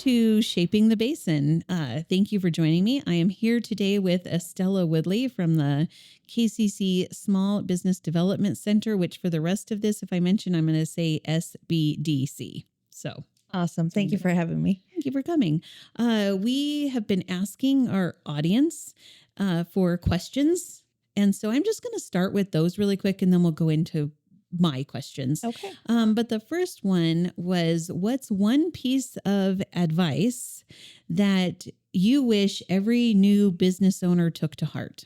to Shaping the Basin. Thank you for joining me. I am here today with Estella Woodley from the KCC Small Business Development Center, which for the rest of this, if I mention, I'm going to say SBDC. So Awesome. Thank you for having me. thank you for coming. We have been asking our audience for questions. And so I'm just going to start with those really quick, and then we'll go into my questions. Okay. But the first one was, what's one piece of advice that you wish every new business owner took to heart?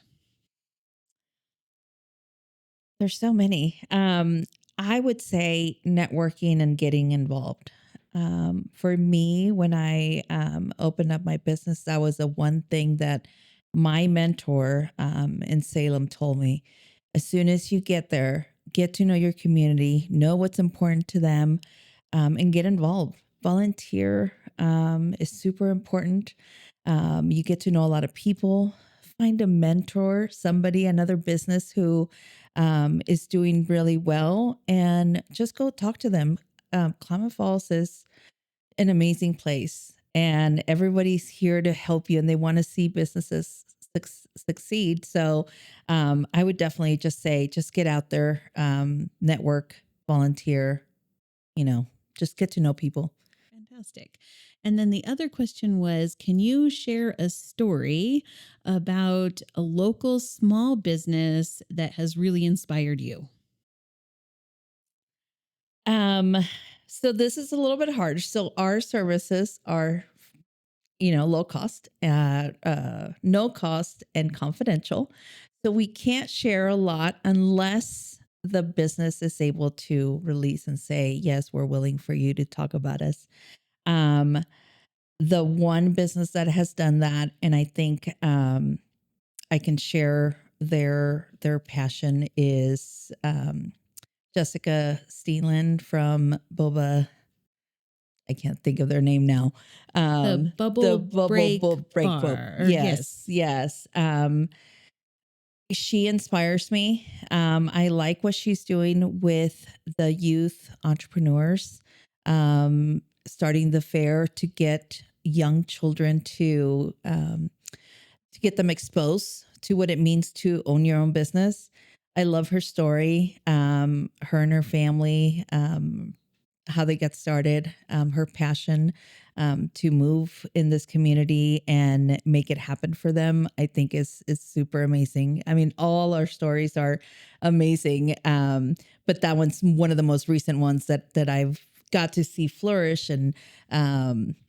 There's so many. I would say networking and getting involved. For me, when I opened up my business, that was the one thing that my mentor in Salem told me. As soon as you get there, get to know your community, know what's important to them, and get involved. Volunteer is super important. You get to know a lot of people. Find a mentor, somebody, another business who is doing really well, and just go talk to them. Klamath Falls is an amazing place, and everybody's here to help you, and they want to see businesses succeed. So I would definitely just say, just get out there, network, volunteer, just get to know people. Fantastic. And then the other question was, can you share a story about a local small business that has really inspired you? So this is a little bit hard. So our services are, low cost, no cost, and confidential. So we can't share a lot unless the business is able to release and say, yes, we're willing for you to talk about us. The one business that has done that, and I think I can share their passion, is Jessica Steenland from Boba. I can't think of their name now. The Bubble Break Bar. Yes, yes. She inspires me. I like what she's doing with the youth entrepreneurs, starting the fair to get young children to get them exposed to what it means to own your own business. I love her story, her and her family, how they got started, her passion to move in this community and make it happen for them, I think is super amazing. I mean, all our stories are amazing, but that one's one of the most recent ones that I've got to see flourish and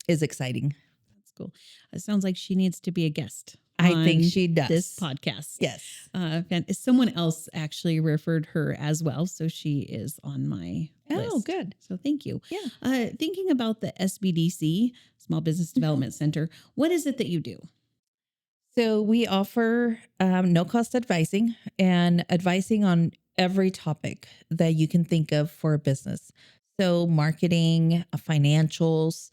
is exciting. That's cool. It sounds like she needs to be a guest. I think she does. This podcast. Yes. Someone else actually referred her as well. So she is on my list. Oh, good. So thank you. Yeah. Thinking about the SBDC, Small Business Development Center, what is it that you do? So we offer no cost advising and advising on every topic that you can think of for a business. So marketing, financials,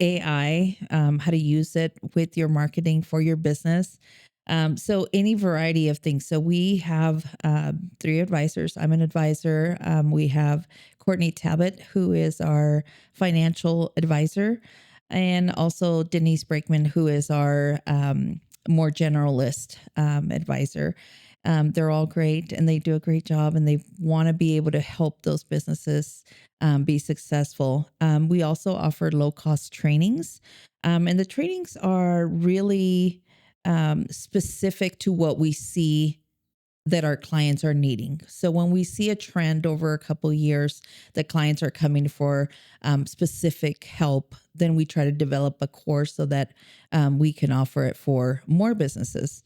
AI, how to use it with your marketing for your business. So any variety of things. So we have 3 advisors. I'm an advisor. We have Courtney Tabbitt, who is our financial advisor, and also Denise Brakeman, who is our more generalist advisor. They're all great and they do a great job, and they want to be able to help those businesses be successful. We also offer low cost trainings, and the trainings are really specific to what we see that our clients are needing. So when we see a trend over a couple of years that clients are coming for specific help, then we try to develop a course so that we can offer it for more businesses.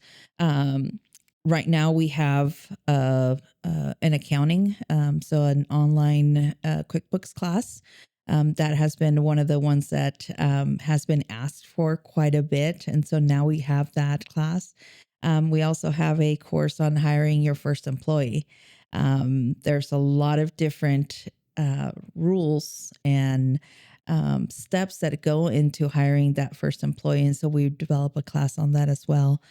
Right now we have an accounting, so an online QuickBooks class. That has been one of the ones that has been asked for quite a bit. And so now we have that class. We also have a course on hiring your first employee. There's a lot of different rules and steps that go into hiring that first employee. And so we develop a class on that as well.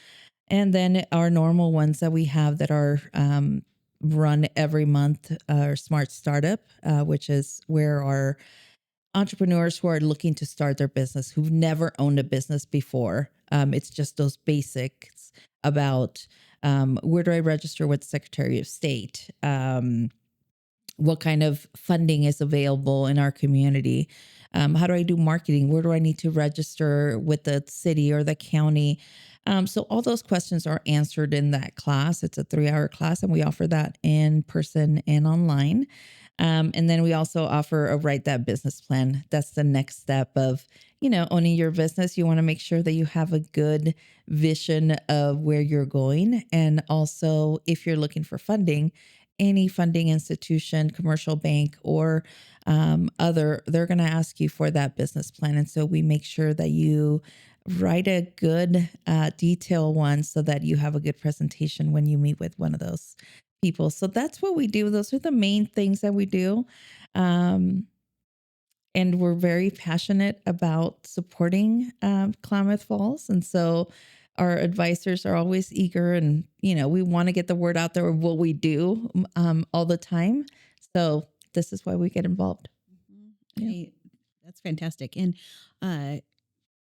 And then our normal ones that we have that are run every month are Smart Startup, which is where our entrepreneurs who are looking to start their business, who've never owned a business before. It's just those basics about where do I register with the Secretary of State? What kind of funding is available in our community? How do I do marketing? Where do I need to register with the city or the county? So all those questions are answered in that class. It's a 3-hour class, and we offer that in person and online. And then we also offer a write that business plan. That's the next step of, owning your business. You want to make sure that you have a good vision of where you're going. And also, if you're looking for funding, any funding institution, commercial bank, or other, they're going to ask you for that business plan. And so we make sure that you write a good detail one so that you have a good presentation when you meet with one of those people. So that's what we do. Those are the main things that we do. Um, and we're very passionate about supporting Klamath Falls. And so our advisors are always eager, and, we want to get the word out there of what we do all the time. So this is why we get involved. Yeah. That's fantastic. And uh,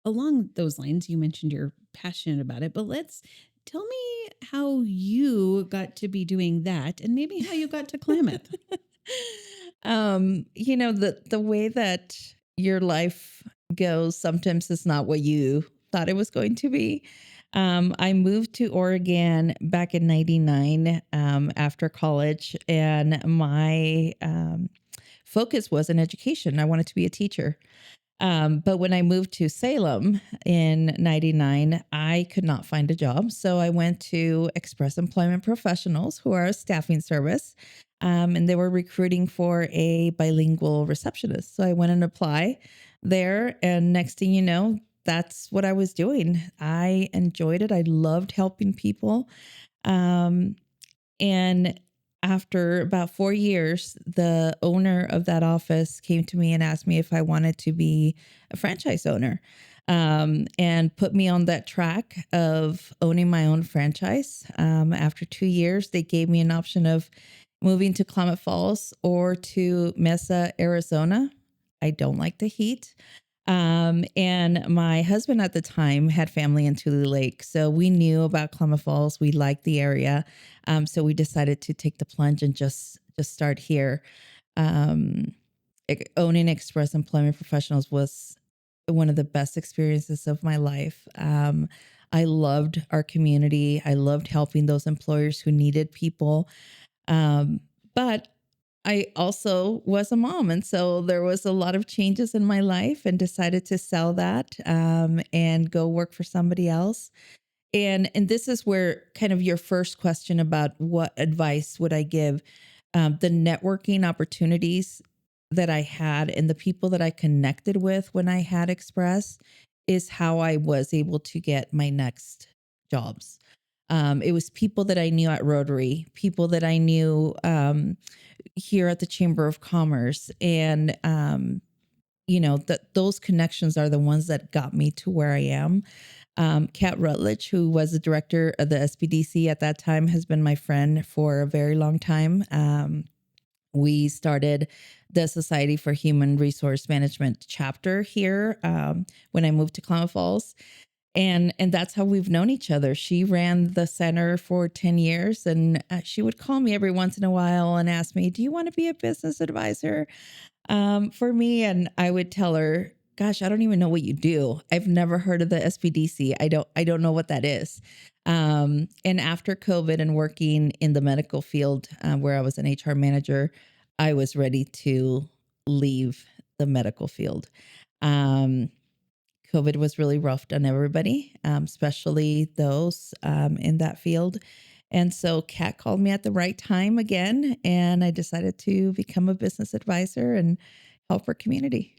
along those lines, you mentioned you're passionate about it, but let's tell me how you got to be doing that and maybe how you got to Klamath. The way that your life goes sometimes is not what you thought it was going to be. I moved to Oregon back in 99 after college, and my focus was in education. I wanted to be a teacher. But when I moved to Salem in 99, I could not find a job. So I went to Express Employment Professionals, who are a staffing service, and they were recruiting for a bilingual receptionist. So I went and applied there. And next thing you know, that's what I was doing. I enjoyed it. I loved helping people. And after about 4 years, the owner of that office came to me and asked me if I wanted to be a franchise owner, and put me on that track of owning my own franchise. After 2 years, they gave me an option of moving to Klamath Falls or to Mesa, Arizona. I don't like the heat. And my husband at the time had family in Tule Lake. So we knew about Klamath Falls. We liked the area. So we decided to take the plunge and just start here. Um, Owning Express Employment Professionals was one of the best experiences of my life. I loved our community. I loved helping those employers who needed people. But I also was a mom. And so there was a lot of changes in my life, and decided to sell that and go work for somebody else. And this is where kind of your first question about what advice would I give, the networking opportunities that I had and the people that I connected with when I had Express is how I was able to get my next jobs. It was people that I knew at Rotary, people that I knew here at the Chamber of Commerce. And, that those connections are the ones that got me to where I am. Kat Rutledge, who was the director of the SBDC at that time, has been my friend for a very long time. We started the Society for Human Resource Management chapter here when I moved to Klamath Falls. And that's how we've known each other. She ran the center for 10 years, and she would call me every once in a while and ask me, do you want to be a business advisor for me? And I would tell her, gosh, I don't even know what you do. I've never heard of the SBDC. I don't know what that is. And after COVID and working in the medical field, where I was an HR manager, I was ready to leave the medical field. COVID was really rough on everybody, especially those in that field. And so Kat called me at the right time again, and I decided to become a business advisor and help her community.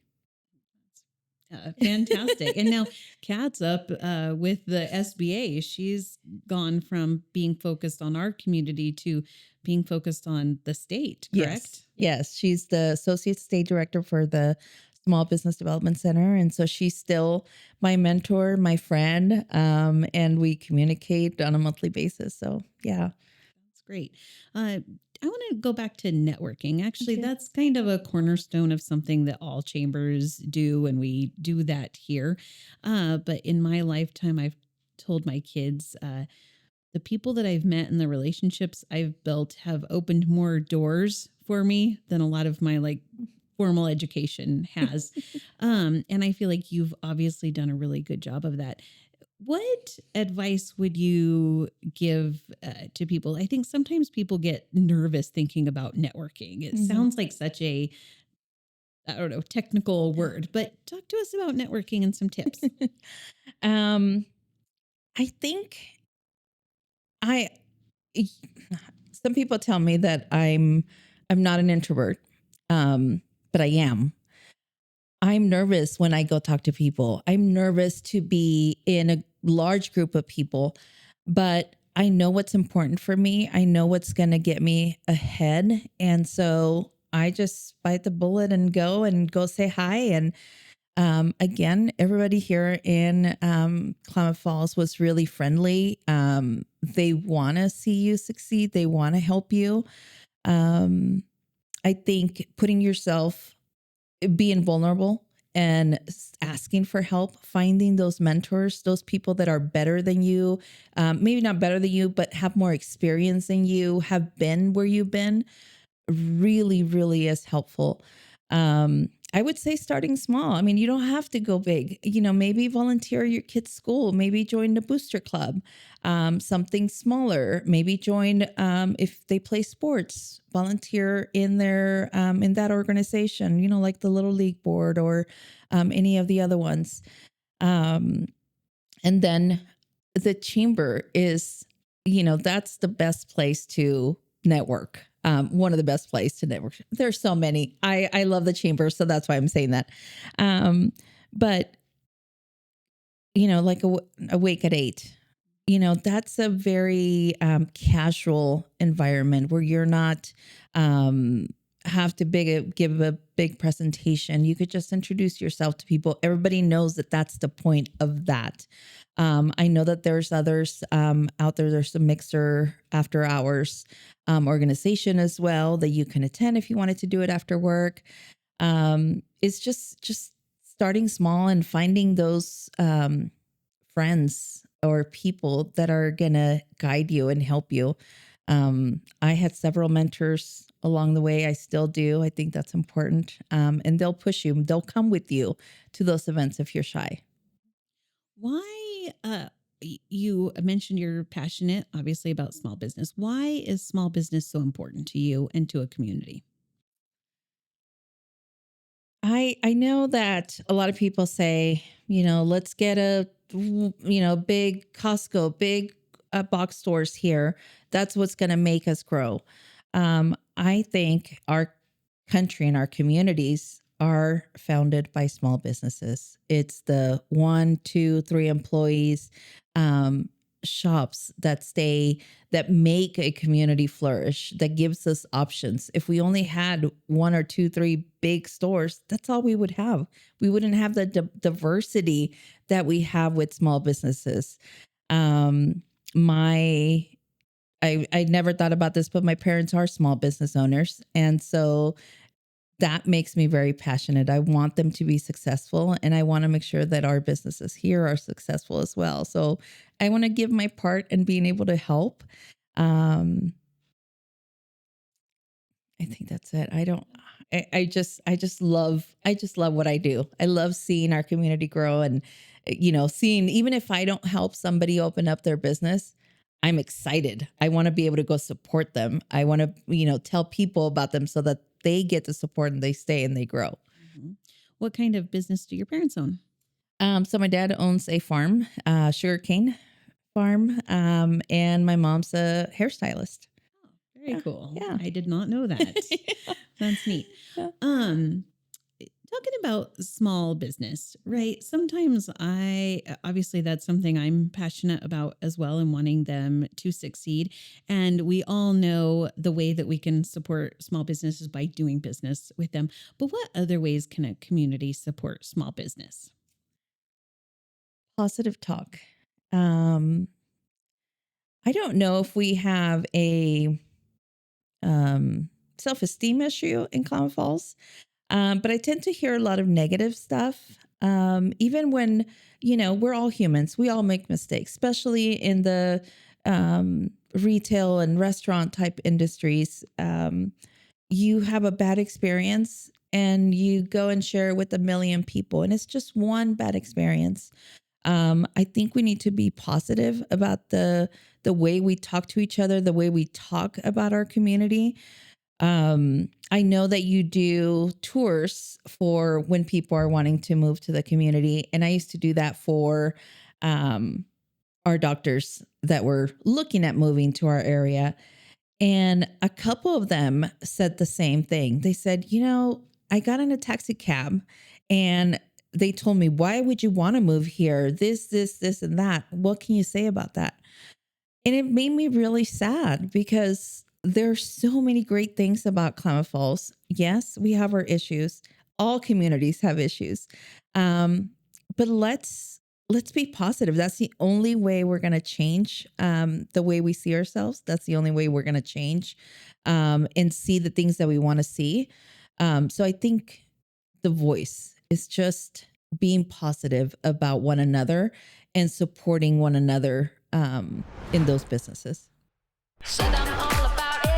Fantastic. And now Kat's up with the SBA. She's gone from being focused on our community to being focused on the state, correct? Yes. She's the associate state director for the Small Business Development Center. And so she's still my mentor, my friend, and we communicate on a monthly basis. So, yeah. That's great. Uh, I want to go back to networking. Actually, Okay. that's kind of a cornerstone of something that all chambers do, and we do that here. But in my lifetime, I've told my kids the people that I've met and the relationships I've built have opened more doors for me than a lot of my like formal education has. And I feel like you've obviously done a really good job of that. What advice would you give to people? I think sometimes people get nervous thinking about networking. It Mhm. sounds like such a, I don't know, technical word, but talk to us about networking and some tips. um, I think I y- some people tell me that I'm not an introvert. But I am. I'm nervous when I go talk to people. I'm nervous to be in a large group of people, but I know what's important for me. I know what's going to get me ahead. And so I just bite the bullet and go say hi. And again, everybody here in Klamath Falls was really friendly. They want to see you succeed, they want to help you. Um, I think putting yourself being vulnerable and asking for help, finding those mentors, those people that are better than you, maybe not better than you, but have more experience than you, have been where you've been, really, really is helpful. I would say starting small. I mean, you don't have to go big. You know, maybe volunteer at your kid's school, maybe join the booster club, something smaller. Maybe join if they play sports, volunteer in their in that organization. You know, like the Little League board or any of the other ones. Um, and then the chamber is, you know, that's the best place to network. One of the best places to network. There's so many. I love the chamber, so that's why I'm saying that. But you know, like a wake at 8. You know, that's a very casual environment where you're not um, have to give a big presentation. You could just introduce yourself to people. Everybody knows that that's the point of that. I know that there's others out there. There's a mixer after hours organization as well that you can attend if you wanted to do it after work. It's just starting small and finding those friends or people that are gonna guide you and help you. I had several mentors along the way. I still do. I think that's important. And they'll push you. They'll come with you to those events if you're shy. Why, you mentioned you're passionate, obviously, about small business. Why is small business so important to you and to a community? I know that a lot of people say, you know, let's get a big Costco, big box stores here. That's what's going to make us grow. I think our country and our communities are founded by small businesses. It's the one, two, three employees, um, shops that stay that make a community flourish, that gives us options. If we only had one or two, three big stores, that's all we would have. We wouldn't have the diversity that we have with small businesses. Um, my I never thought about this, but my parents are small business owners. And so that makes me very passionate. I want them to be successful and I want to make sure that our businesses here are successful as well. So I want to give my part in being able to help. Um, I think that's it. I don't I just love what I do. I love seeing our community grow and you know, seeing even if I don't help somebody open up their business, I'm excited. I want to be able to go support them. I want to, you know, tell people about them so that they get the support and they stay and they grow. Mhm. What kind of business do your parents own? So my dad owns a farm, sugarcane farm, and my mom's a hairstylist. Oh, very Yeah, cool. yeah. I did not know that. That's neat. Yeah. Um, Talking about small business, right? Sometimes obviously that's something I'm passionate about as well and wanting them to succeed. And we all know the way that we can support small businesses by doing business with them. But what other ways can a community support small business? Positive talk. Um, I don't know if we have um, self-esteem issue in Klamath Falls. But I tend to hear a lot of negative stuff. Even when, we're all humans, we all make mistakes, especially in the retail and restaurant type industries. You have a bad experience and you go and share it with a million people, and it's just one bad experience. I think we need to be positive about the way we talk to each other, the way we talk about our community. I know that you do tours for when people are wanting to move to the community, and I used to do that for um, our doctors that were looking at moving to our area. And a couple of them said the same thing. They said, I got in a taxi cab and they told me, why would you want to move here? This, and that. What can you say about that? And it made me really sad because there's so many great things about Klamath Falls. Yes, we have our issues. All communities have issues. Um, but let's be positive. That's the only way we're going to change the way we see ourselves. That's the only way we're going to change and see the things that we want to see. So I think the voice is just being positive about one another and supporting one another in those businesses. Said I'm all about it.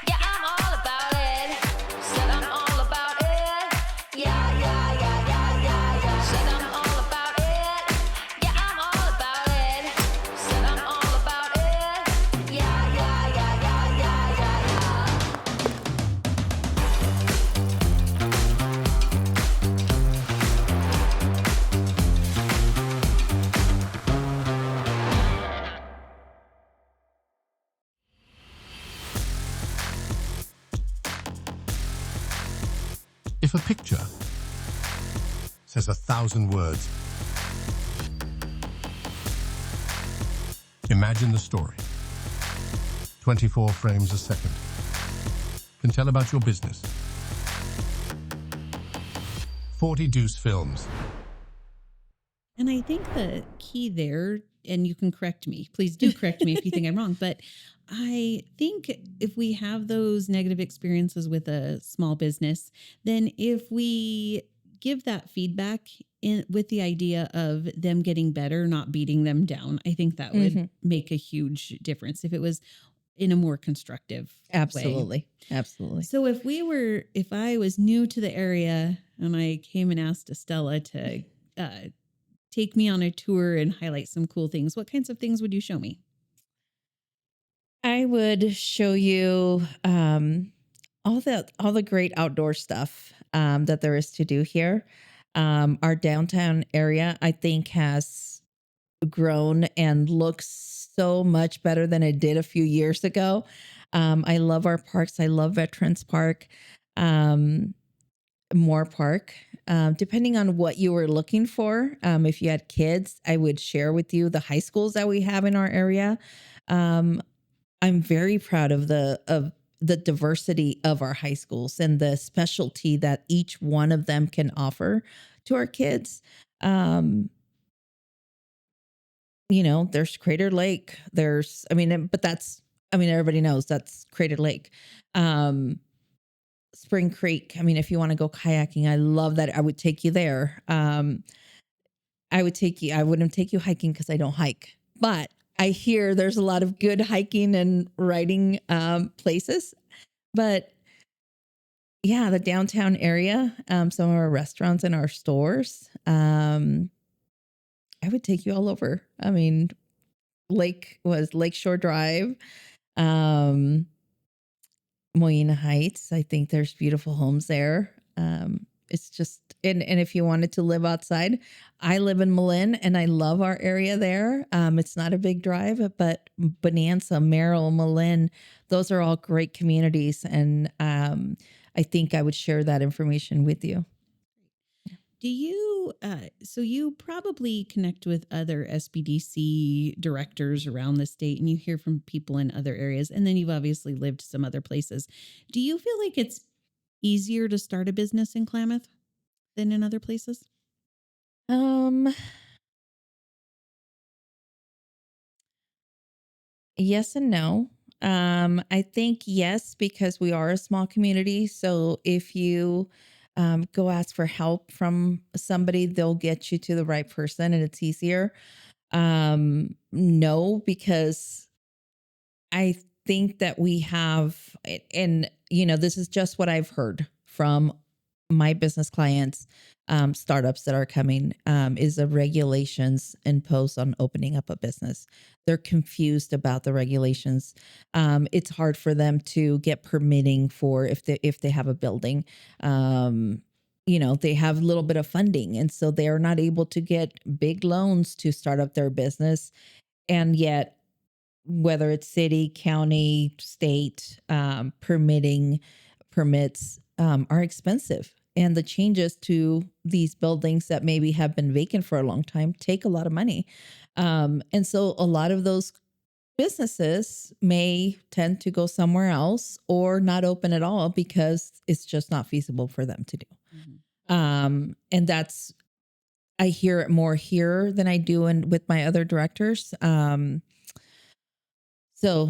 Yeah, I'm all about it. Said I'm all about it. Yeah, yeah, yeah, yeah, yeah, yeah. Said I'm all about it. Yeah, I'm all about it. Said I'm all about it. Yeah, yeah, yeah, yeah, yeah, yeah, yeah. If a picture says 1,000 words, imagine the story. 24 frames a second can tell about your business. 40 Deuce Films. And I think the key there, and you can correct me, please do correct me if you think I'm wrong, but I think if we have those negative experiences with a small business, then if we give that feedback in with the idea of them getting better, not beating them down, I think that would Mhm. make a huge difference if it was in a more constructive way. Absolutely. Absolutely. So if I was new to the area and I came and asked Estella to uh, take me on a tour and highlight some cool things, what kinds of things would you show me? I would show you all the great outdoor stuff that there is to do here. Our downtown area, I think, has grown and looks so much better than it did a few years ago. I love our parks. I love Veterans Park, um, Moore Park. Depending on what you were looking for, if you had kids, I would share with you the high schools that we have in our area. Um, I'm very proud of the diversity of our high schools and the specialty that each one of them can offer to our kids. Um, there's Crater Lake. But everybody knows that's Crater Lake. Um, Spring Creek. I mean, if you want to go kayaking, I love that. I would take you there. I wouldn't take you hiking because I don't hike, but I hear there's a lot of good hiking and riding places. But yeah, the downtown area, some of our restaurants and our stores, I would take you all over. I mean, Lakeshore Drive, um, Moyna Heights. I think there's beautiful homes there. It's just and if you wanted to live outside, I live in Malin and I love our area there. It's not a big drive, but Bonanza, Merrill, Malin, those are all great communities, and I think I would share that information with you. Do you, so you probably connect with other SBDC directors around the state and you hear from people in other areas, and then you've obviously lived some other places. Do you feel like it's easier to start a business in Klamath than in other places? Um, yes and no. I think yes, because we are a small community. So if you go ask for help from somebody, they'll get you to the right person and it's easier. No, because I think that we have, and this is just what I've heard from my business clients, startups that are coming, is the regulations imposed on opening up a business. They're confused about the regulations. It's hard for them to get permitting for if they have a building. They have a little bit of funding, and so they are not able to get big loans to start up their business. And yet whether it's city, county, state, permits are expensive. And the changes to these buildings that maybe have been vacant for a long time take a lot of money. And so a lot of those businesses may tend to go somewhere else or not open at all because it's just not feasible for them to do. And that's, I hear it more here than I do with my other directors. So,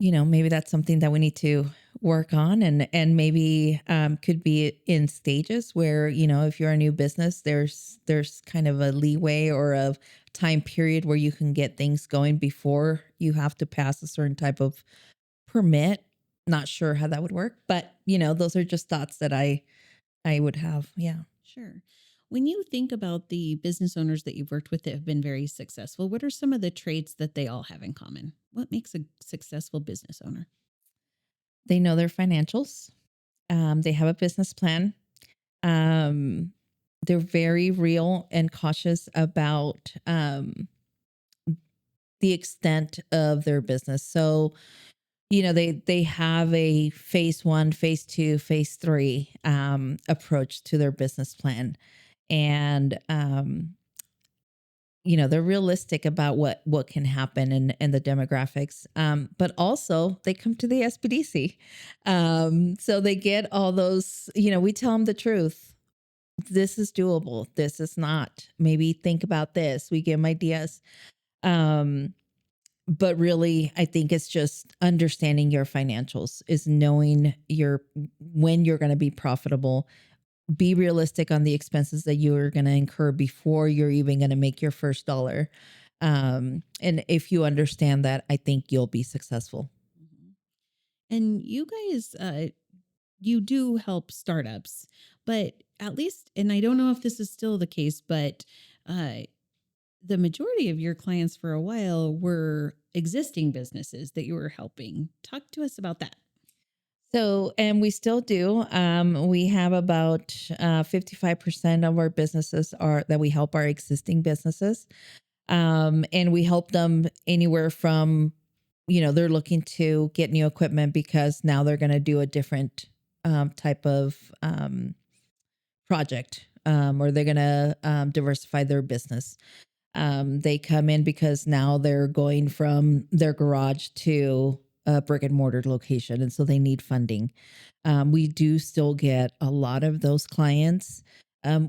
maybe that's something that we need to work on, and maybe could be in stages where, if you're a new business, there's kind of a leeway or a time period where you can get things going before you have to pass a certain type of permit. Not sure how that would work, but those are just thoughts that I would have. Yeah. Sure. When you think about the business owners that you've worked with that have been very successful, what are some of the traits that they all have in common? What makes a successful business owner? They know their financials. They have a business plan. Um, they're very real and cautious about the extent of their business. So, they have a phase one, phase two, phase three approach to their business plan. And they're realistic about what can happen and the demographics. But also they come to the SBDC. So they get all those, we tell them the truth. This is doable. This is not. Maybe think about this. We give them ideas. But really, I think it's just understanding your financials, is knowing when you're going to be profitable. Be realistic on the expenses that you are going to incur before you're even going to make your first dollar. And if you understand that, I think you'll be successful. Mhm. And you guys, you do help startups, but at least, and I don't know if this is still the case, but uh, the majority of your clients for a while were existing businesses that you were helping. Talk to us about that. So, and we still do. We have about 55% of our businesses are that we help our existing businesses. And we help them anywhere from, they're looking to get new equipment because now they're going to do a different type of project, or they're going to diversify their business. They come in because now they're going from their garage to a brick and mortar location. And so they need funding. We do still get a lot of those clients.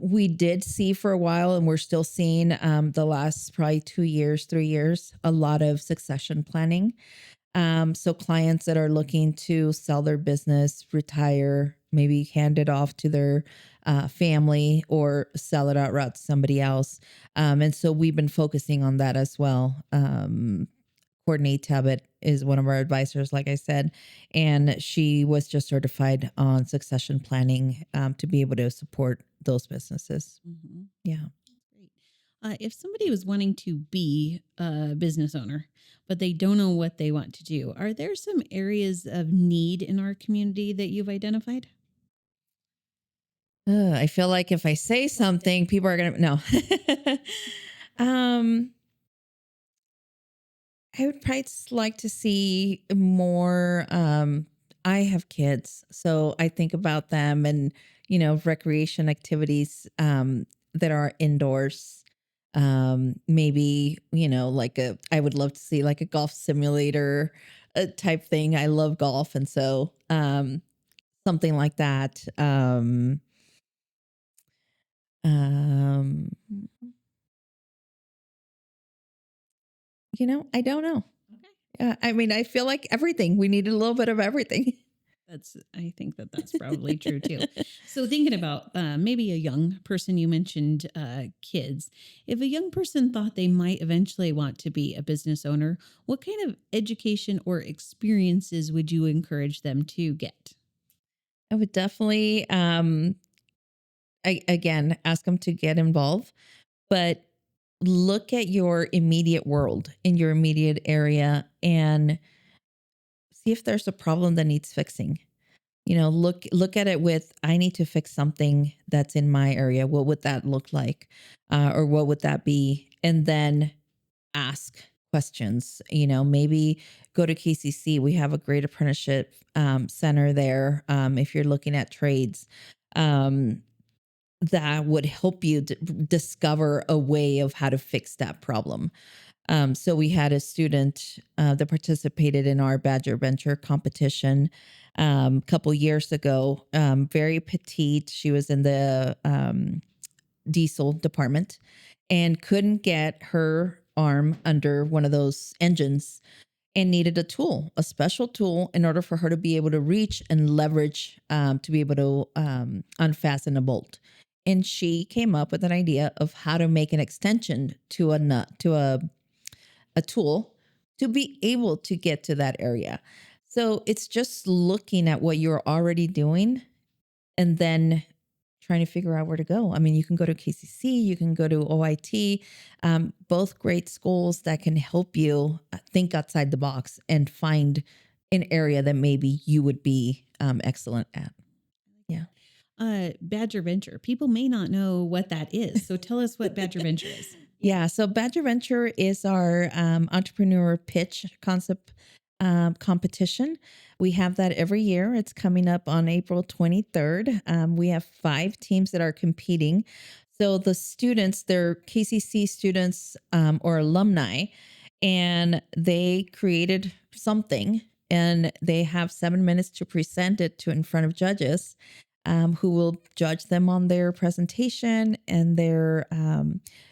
We did see for a while, and we're still seeing the last probably 2 years, 3 years, a lot of succession planning. So clients that are looking to sell their business, retire, maybe hand it off to their family or sell it outright to somebody else. And so we've been focusing on that as well. Courtney Tabbitt is one of our advisors, like I said, and she was just certified on succession planning to be able to support those businesses. Mm-hmm. Yeah. Great. If somebody was wanting to be a business owner, but they don't know what they want to do, are there some areas of need in our community that you've identified? I feel like if I say something, people are gonna no. um, I would probably like to see more. I have kids, so I think about them and recreation activities that are indoors. Maybe I would love to see like a golf simulator type thing. I love golf, and so something like that. Um, I don't know. Yeah, I mean, I feel like everything. We need a little bit of everything. I think that that's probably true too. So thinking about maybe a young person, you mentioned kids. If a young person thought they might eventually want to be a business owner, what kind of education or experiences would you encourage them to get? I would definitely, again, ask them to get involved, but look at your immediate world in your immediate area and see if there's a problem that needs fixing. Look at it with, I need to fix something that's in my area. What would that look like? Or what would that be? And then ask questions. Maybe go to KCC. We have a great apprenticeship center there. If you're looking at trades, um, that would help you discover a way of how to fix that problem. So we had a student that participated in our Badger Venture competition a couple years ago. Very petite. She was in the diesel department and couldn't get her arm under one of those engines and needed a tool, a special tool, in order for her to be able to reach and leverage to be able to unfasten a bolt. And she came up with an idea of how to make an extension to a nut, to a tool to be able to get to that area. So it's just looking at what you're already doing and then trying to figure out where to go. I mean, you can go to KCC, you can go to OIT, both great schools that can help you think outside the box and find an area that maybe you would be excellent at. Yeah. Badger Venture. People may not know what that is. So tell us what Badger Venture is. Yeah. So Badger Venture is our entrepreneur pitch concept competition. We have that every year. It's coming up on April 23rd. We have 5 teams that are competing. So the students, they're KCC students or alumni, and they created something and they have 7 minutes to present it to in front of judges who will judge them on their presentation and their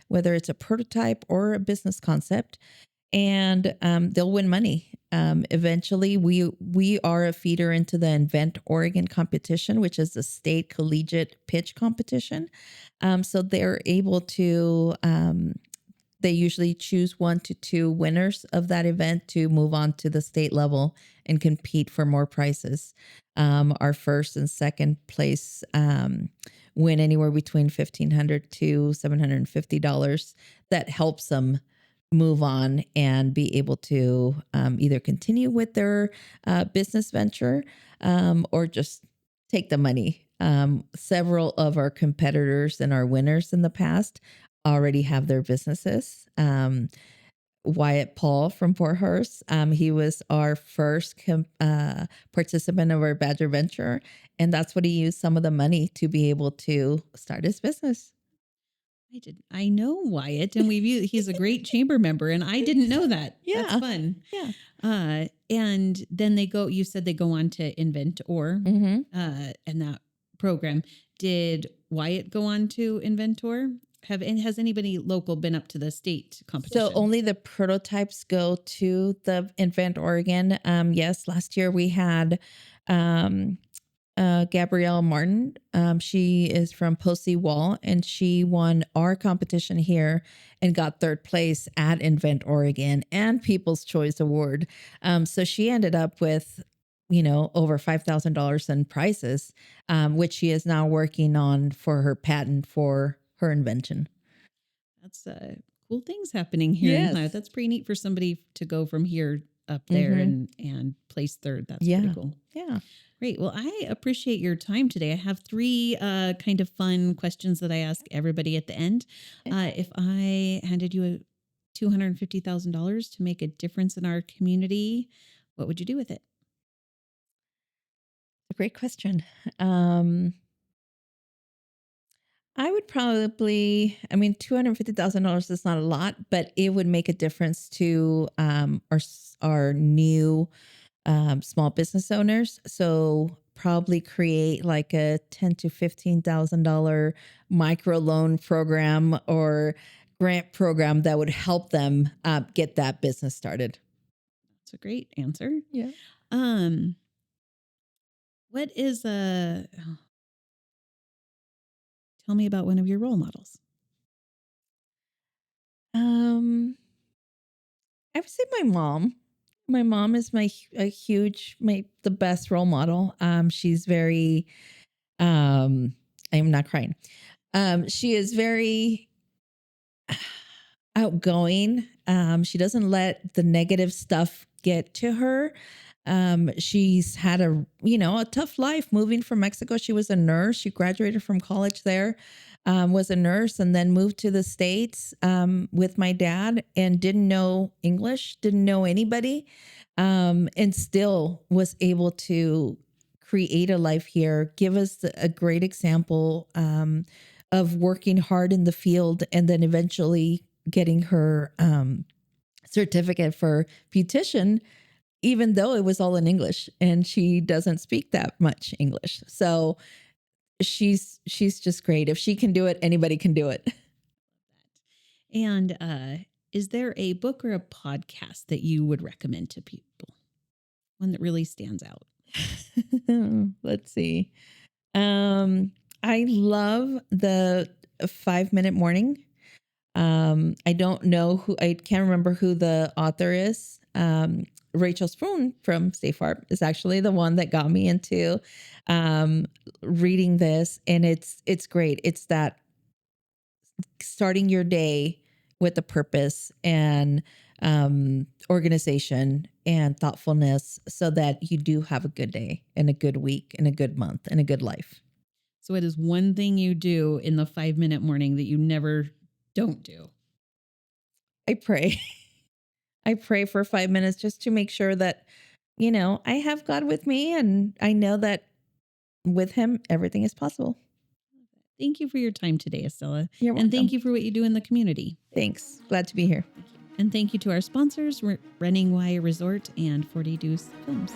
whether it's a prototype or a business concept, and they'll win money. Eventually, we are a feeder into the Invent Oregon competition, which is the state collegiate pitch competition. So they're able to. They usually choose 1 to 2 winners of that event to move on to the state level and compete for more prizes. Our first and second place win anywhere between $1,500 to $750. That helps them move on and be able to either continue with their business venture or just take the money. Several of our competitors and our winners in the past already have their businesses. Wyatt Paul from Porthurst, he was our first participant of our Badger Venture, and that's what he used some of the money to be able to start his business. I know Wyatt, and he's a great chamber member, and I didn't know that. Yeah. That's fun. Yeah. And then you said they go on to Inventor, and that program. Did Wyatt go on to Inventor? Has anybody local been up to the state competition? So only the prototypes go to the Invent Oregon. Yes, last year we had Gabrielle Martin. She is from Posey Wall, and she won our competition here and got 3rd place at Invent Oregon and People's Choice Award. So she ended up with, over $5,000 in prizes, which she is now working on for her patent for her invention. That's cool things happening here in Ohio. That's pretty neat for somebody to go from here up there and place 3rd. That's pretty cool. Yeah. Great. Well, I appreciate your time today. I have 3 kind of fun questions that I ask everybody at the end. If I handed you $250,000 to make a difference in our community, what would you do with it? A great question. I would probably, $250,000 is not a lot, but it would make a difference to our new small business owners. So probably create like a $10,000 to $15,000 micro loan program or grant program that would help them get that business started. It's a great answer. Yeah. What is tell me about one of your role models. I would say my mom. My mom is the best role model. She's very, I am not crying. She is very outgoing. She doesn't let the negative stuff get to her. She's had a tough life moving from Mexico. She was a nurse. She graduated from college there, was a nurse, and then moved to the States with my dad and didn't know English, didn't know anybody, and still was able to create a life here, give us a great example of working hard in the field and then eventually getting her certificate for beautician, even though it was all in English and she doesn't speak that much English. So she's just great. If she can do it, anybody can do it. And is there a book or a podcast that you would recommend to people? One that really stands out. Let's see. I love the 5 Minute Morning. I don't know I can't remember who the author is. Rachel Spoon from State Farm is actually the one that got me into reading this. And it's great. It's that starting your day with a purpose and organization and thoughtfulness so that you do have a good day and a good week and a good month and a good life. So it is one thing you do in the 5 minute morning that you never don't do. I pray. I pray for 5 minutes just to make sure that, I have God with me and I know that with him, everything is possible. Thank you for your time today, Estella. You're welcome. And thank you for what you do in the community. Thanks. Glad to be here. And thank you to our sponsors, Running Y Resort and 40 Deuce Films.